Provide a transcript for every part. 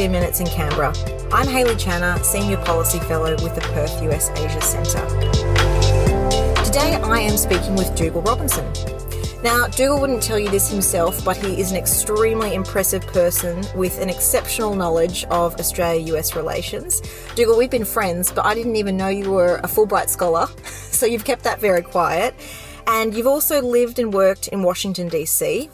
15 Minutes in Canberra. I'm Hayley Channer, Senior Policy Fellow with the Perth US Asia Centre. Today I am speaking with Dougal Robinson. Now, Dougal wouldn't tell you this himself, but he is an extremely impressive person with an exceptional knowledge of Australia-U.S. relations. Dougal, we've been friends, but I didn't even know you were a Fulbright scholar, so you've kept that very quiet. And you've also lived and worked in Washington, D.C.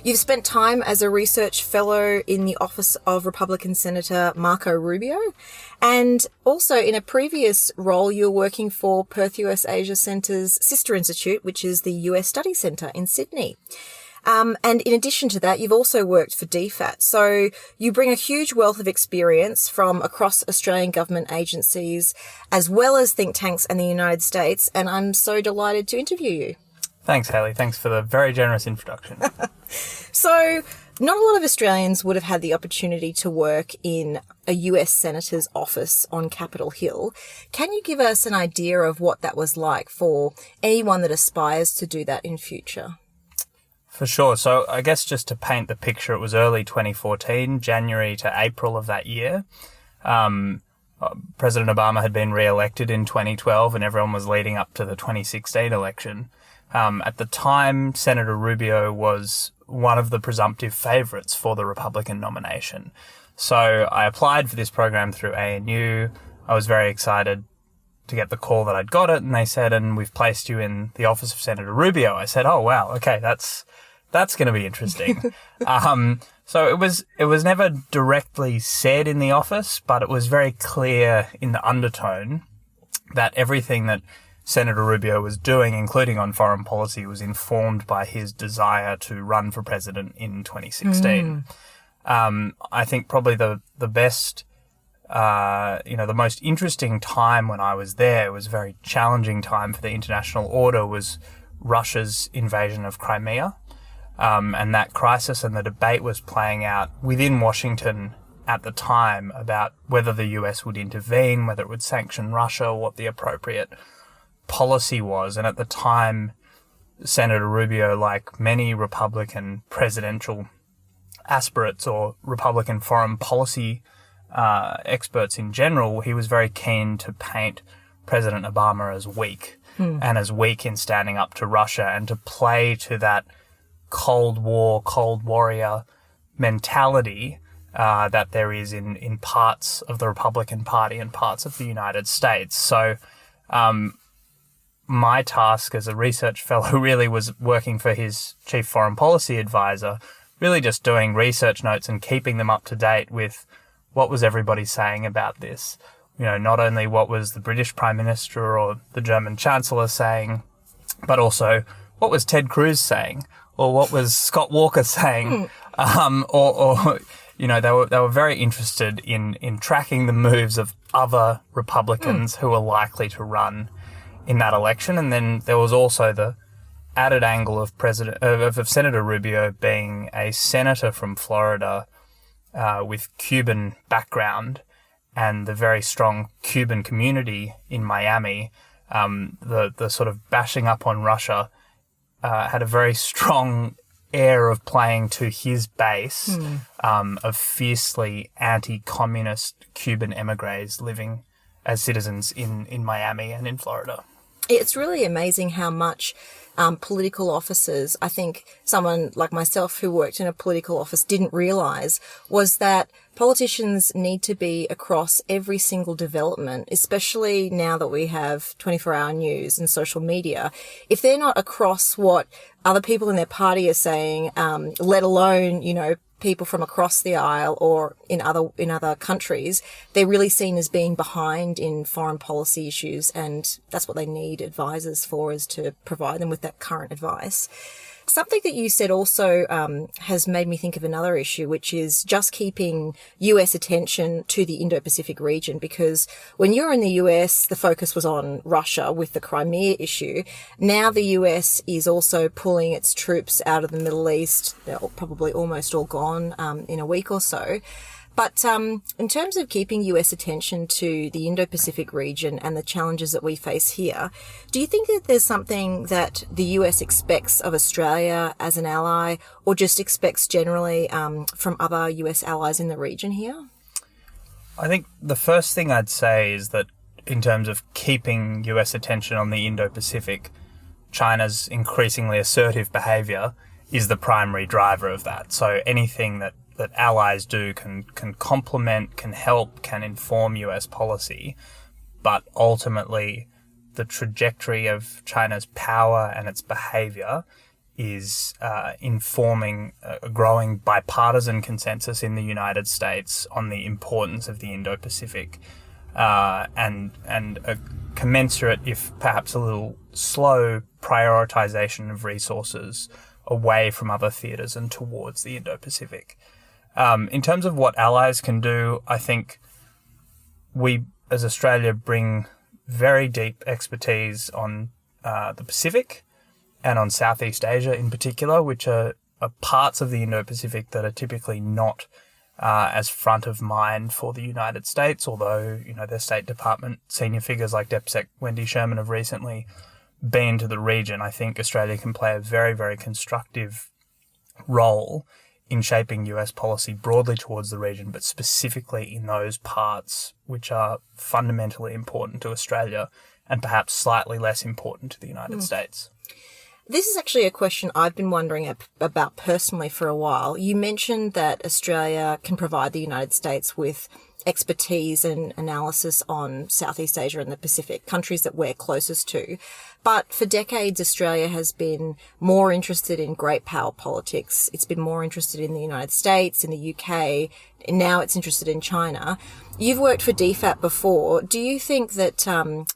You've spent time as a research fellow in the office of Republican Senator Marco Rubio. And also in a previous role, you were working for Perth US Asia Centre's sister institute, which is the US Study Centre in Sydney. And in addition to that, you've also worked for DFAT. So you bring a huge wealth of experience from across Australian government agencies, as well as think tanks and the United States. And I'm so delighted to interview you. Thanks, Hayley. Thanks for the very generous introduction. So, not a lot of Australians would have had the opportunity to work in a US Senator's office on Capitol Hill. Can you give us an idea of what that was like for anyone that aspires to do that in future? For sure. So, I guess just to paint the picture, it was early 2014, January to April of that year. President Obama had been re-elected in 2012 and everyone was leading up to the 2016 election. At the time, Senator Rubio was one of the presumptive favourites for the Republican nomination. So I applied for this program through ANU. I was very excited to get the call that I'd got it, and they said, and we've placed you in the office of Senator Rubio. I said, oh, wow, okay, that's going to be interesting. So it was never directly said in the office, but it was very clear in the undertone that everything that Senator Rubio was doing, including on foreign policy, was informed by his desire to run for president in 2016. I think probably the best, the most interesting time when I was there, was a very challenging time for the international order, was Russia's invasion of Crimea. And that crisis and the debate was playing out within Washington at the time about whether the US would intervene, whether it would sanction Russia, what the appropriate policy was. And at the time, Senator Rubio, like many Republican presidential aspirates or Republican foreign policy experts in general, he was very keen to paint President Obama as weak and as weak in standing up to Russia, and to play to that Cold War, Cold Warrior mentality that there is in parts of the Republican Party and parts of the United States. So my task as a research fellow really was working for his chief foreign policy advisor, really just doing research notes and keeping them up to date with what was everybody saying about this. You know, not only what was the British Prime Minister or the German Chancellor saying, but also what was Ted Cruz saying, or what was Scott Walker saying, or you know, they were very interested in tracking the moves of other Republicans who were likely to run in that election. And then there was also the added angle of Senator Rubio being a senator from Florida with Cuban background, and the very strong Cuban community in Miami. The sort of bashing up on Russia had a very strong air of playing to his base of fiercely anti-communist Cuban emigres living as citizens in Miami and in Florida. It's really amazing how much political officers, I think someone like myself who worked in a political office didn't realise, was that politicians need to be across every single development, especially now that we have 24-hour news and social media. If they're not across what other people in their party are saying, let alone, you know, people from across the aisle or in other countries, they're really seen as being behind in foreign policy issues, and that's what they need advisors for, is to provide them with that current advice. Something that you said also has made me think of another issue, which is just keeping US attention to the Indo-Pacific region, because when you were in the US, the focus was on Russia with the Crimea issue. Now the US is also pulling its troops out of the Middle East. They're probably almost all gone in a week or so. But in terms of keeping US attention to the Indo-Pacific region and the challenges that we face here, do you think that there's something that the US expects of Australia as an ally, or just expects generally from other US allies in the region here? I think the first thing I'd say is that in terms of keeping US attention on the Indo-Pacific, China's increasingly assertive behaviour is the primary driver of that. So anything that allies do can complement, can help, can inform US policy, but ultimately the trajectory of China's power and its behaviour is informing a growing bipartisan consensus in the United States on the importance of the Indo-Pacific, and a commensurate, if perhaps a little slow, prioritisation of resources away from other theatres and towards the Indo-Pacific. In terms of what allies can do, I think we, as Australia, bring very deep expertise on the Pacific and on Southeast Asia in particular, which are parts of the Indo-Pacific that are typically not as front of mind for the United States, although, their State Department senior figures like DepSec Wendy Sherman have recently been to the region. I think Australia can play a very, very constructive role in shaping US policy broadly towards the region, but specifically in those parts which are fundamentally important to Australia and perhaps slightly less important to the United States. This is actually a question I've been wondering about personally for a while. You mentioned that Australia can provide the United States with expertise and analysis on Southeast Asia and the Pacific, countries that we're closest to. But for decades, Australia has been more interested in great power politics. It's been more interested in the United States, in the UK, and now it's interested in China. You've worked for DFAT before. Do you think that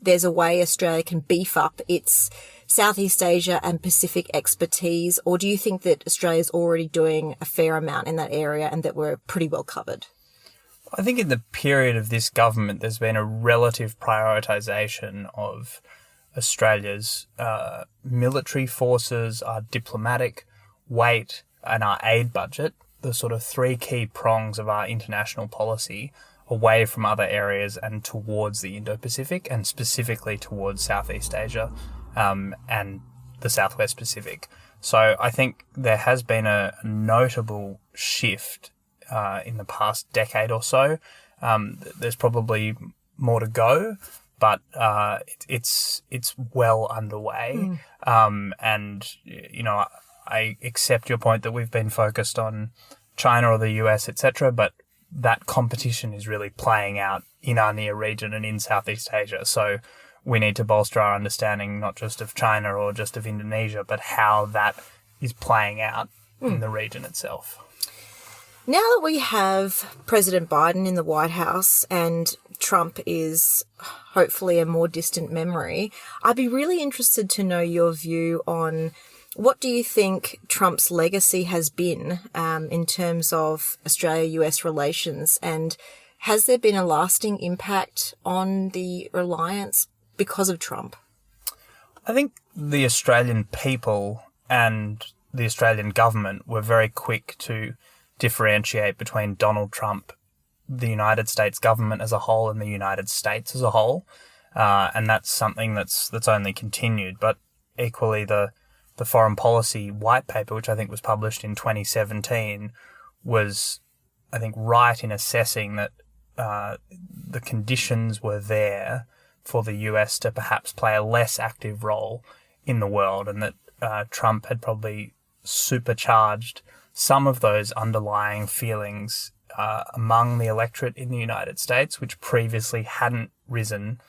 there's a way Australia can beef up its Southeast Asia and Pacific expertise, or do you think that Australia's already doing a fair amount in that area and that we're pretty well covered? I think in the period of this government, there's been a relative prioritisation of Australia's military forces, our diplomatic weight, and our aid budget, the sort of three key prongs of our international policy, away from other areas and towards the Indo-Pacific, and specifically towards Southeast Asia and the Southwest Pacific. So I think there has been a notable shift in the past decade or so. There's probably more to go, but it's well underway. And I accept your point that we've been focused on China or the US, etc., but that competition is really playing out in our near region and in Southeast Asia. So we need to bolster our understanding not just of China or just of Indonesia, but how that is playing out in the region itself. Now that we have President Biden in the White House and Trump is hopefully a more distant memory, I'd be really interested to know your view on what do you think Trump's legacy has been in terms of Australia-US relations, and has there been a lasting impact on the alliance because of Trump? I think the Australian people and the Australian government were very quick to differentiate between Donald Trump, the United States government as a whole, and the United States as a whole. And that's something that's only continued. But equally, the foreign policy white paper, which I think was published in 2017, was, I think, right in assessing that the conditions were there for the US to perhaps play a less active role in the world, and that Trump had probably supercharged some of those underlying feelings among the electorate in the United States, which previously hadn't risen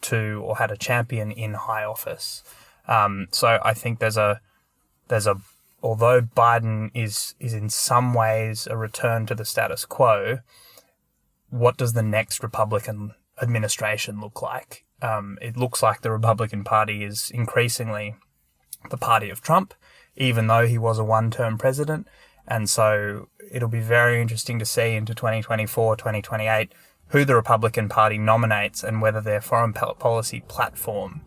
to or had a champion in high office. So I think there's a although Biden is in some ways a return to the status quo, what does the next Republican administration look like? It looks like the Republican Party is increasingly the party of Trump, even though he was a one-term president. And so it'll be very interesting to see into 2024, 2028, who the Republican Party nominates and whether their foreign policy platform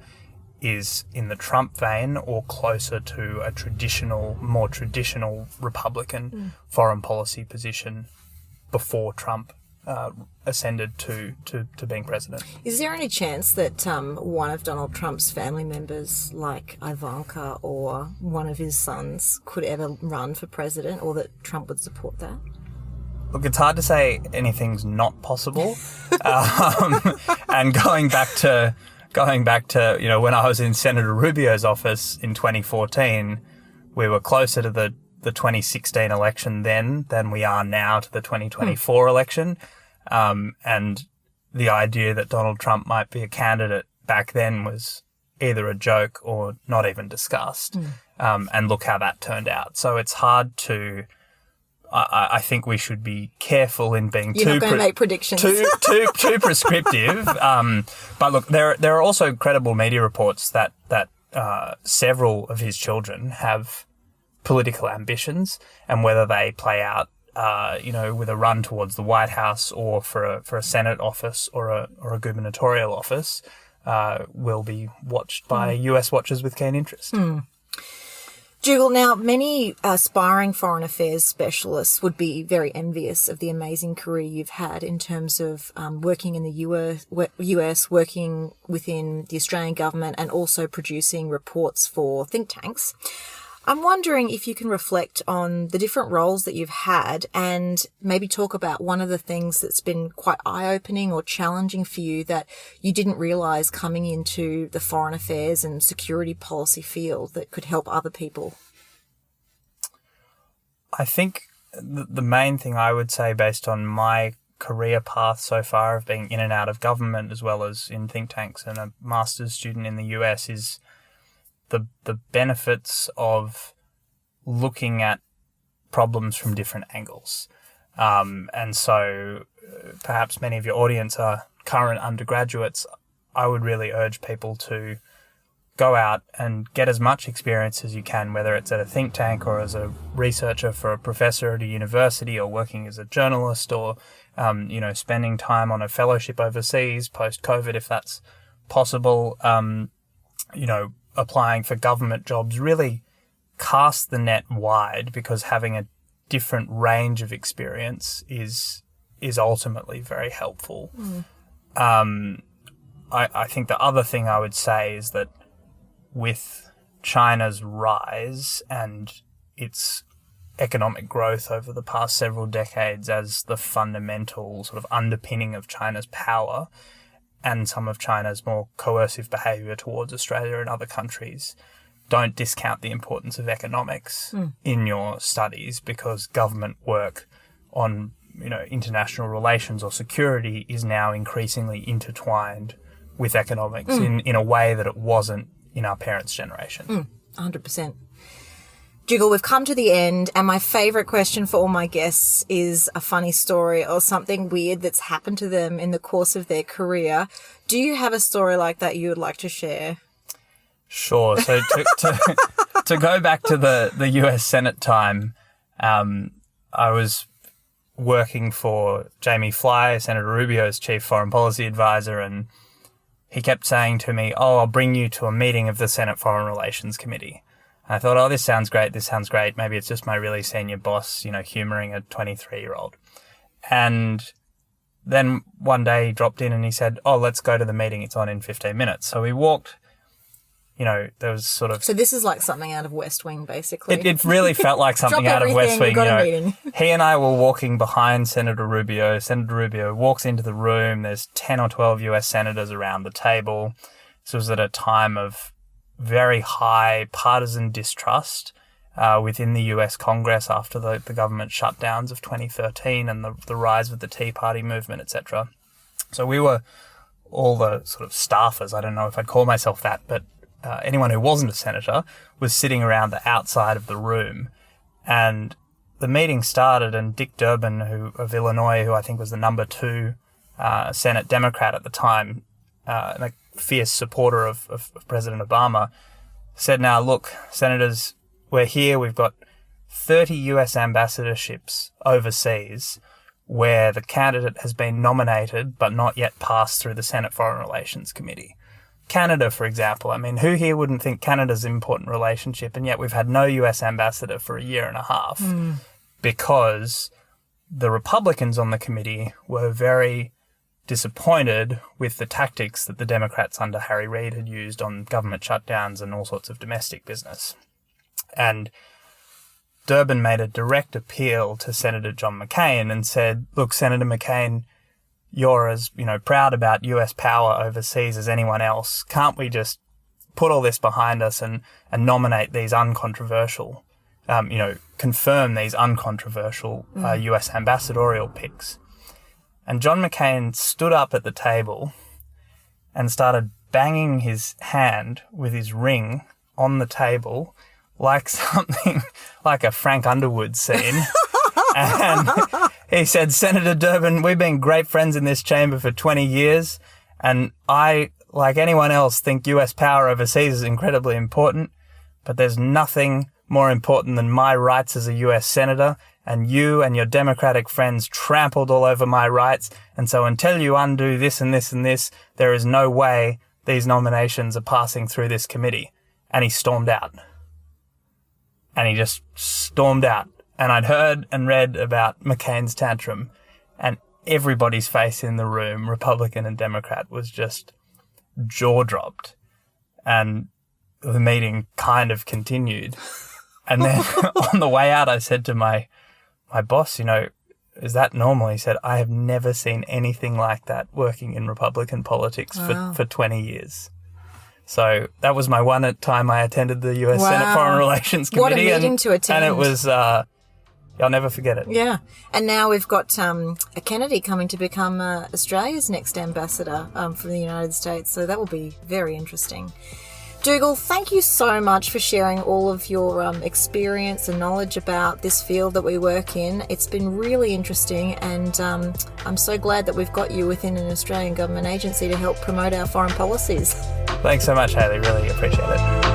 is in the Trump vein or closer to a more traditional Republican foreign policy position before Trump ascended to being president. Is there any chance that one of Donald Trump's family members, like Ivanka or one of his sons, could ever run for president, or that Trump would support that? Look, it's hard to say anything's not possible. And going back to when I was in Senator Rubio's office in 2014, we were closer to the 2016 election then than we are now to the 2024 election. And the idea that Donald Trump might be a candidate back then was either a joke or not even discussed. And look how that turned out. So it's hard to... I think we should be careful in being You're not going to make predictions. too prescriptive. But look, there are also credible media reports that several of his children have political ambitions, and whether they play out, with a run towards the White House or for a Senate office or a gubernatorial office, will be watched by US watchers with keen interest. Dougal, now many aspiring foreign affairs specialists would be very envious of the amazing career you've had in terms of working in the US, working within the Australian government, and also producing reports for think tanks. I'm wondering if you can reflect on the different roles that you've had and maybe talk about one of the things that's been quite eye-opening or challenging for you that you didn't realise coming into the foreign affairs and security policy field that could help other people. I think the main thing I would say, based on my career path so far of being in and out of government as well as in think tanks and a master's student in the US, is the benefits of looking at problems from different angles. And so perhaps many of your audience are current undergraduates. I would really urge people to go out and get as much experience as you can, whether it's at a think tank or as a researcher for a professor at a university, or working as a journalist, or, spending time on a fellowship overseas post-COVID, if that's possible, applying for government jobs. Really cast the net wide, because having a different range of experience is ultimately very helpful. I think the other thing I would say is that with China's rise and its economic growth over the past several decades as the fundamental sort of underpinning of China's power, and some of China's more coercive behaviour towards Australia and other countries, don't discount the importance of economics in your studies, because government work on, international relations or security is now increasingly intertwined with economics in a way that it wasn't in our parents' generation. 100%. Dougal, we've come to the end, and my favourite question for all my guests is a funny story or something weird that's happened to them in the course of their career. Do you have a story like that you would like to share? Sure. So to go back to the US Senate time, I was working for Jamie Fly, Senator Rubio's chief foreign policy advisor, and he kept saying to me, I'll bring you to a meeting of the Senate Foreign Relations Committee. I thought, this sounds great. Maybe it's just my really senior boss, humouring a 23-year-old. And then one day he dropped in and he said, let's go to the meeting. It's on in 15 minutes. So we walked, there was sort of... So this is like something out of West Wing, basically. It really felt like something out of West Wing. He and I were walking behind Senator Rubio. Senator Rubio walks into the room. There's 10 or 12 US senators around the table. This was at a time of very high partisan distrust within the US Congress after the government shutdowns of 2013 and the rise of the Tea Party movement, etc. So we were all the sort of staffers, I don't know if I'd call myself that, but anyone who wasn't a senator was sitting around the outside of the room. And the meeting started, and Dick Durbin, of Illinois, who I think was the number 2 Senate Democrat at the time, and a fierce supporter of President Obama, said, now look, senators, we're here, we've got 30 US ambassadorships overseas where the candidate has been nominated but not yet passed through the Senate Foreign Relations Committee. Canada, for example, who here wouldn't think Canada's an important relationship, and yet we've had no US ambassador for a year and a half because the Republicans on the committee were very disappointed with the tactics that the Democrats under Harry Reid had used on government shutdowns and all sorts of domestic business. And Durbin made a direct appeal to Senator John McCain and said, look, Senator McCain, you're as, proud about US power overseas as anyone else. Can't we just put all this behind us and nominate these uncontroversial, confirm these uncontroversial US ambassadorial picks? And John McCain stood up at the table and started banging his hand with his ring on the table like something like a Frank Underwood scene. And he said, Senator Durbin, we've been great friends in this chamber for 20 years, and I, like anyone else, think US power overseas is incredibly important, but there's nothing more important than my rights as a US senator, and you and your Democratic friends trampled all over my rights, and so until you undo this and this and this, there is no way these nominations are passing through this committee. And he stormed out. And he just stormed out. And I'd heard and read about McCain's tantrum, and everybody's face in the room, Republican and Democrat, was just jaw-dropped. And the meeting kind of continued. And then on the way out, I said to my boss, is that normal? He said, I have never seen anything like that working in Republican politics for 20 years. So that was my one time I attended the US Senate Foreign Relations Committee. What a meeting to attend. And it was, I'll never forget it. Yeah. And now we've got a Kennedy coming to become Australia's next ambassador from the United States. So that will be very interesting. Dougal, thank you so much for sharing all of your experience and knowledge about this field that we work in. It's been really interesting, and I'm so glad that we've got you within an Australian government agency to help promote our foreign policies. Thanks so much, Hayley. Really appreciate it.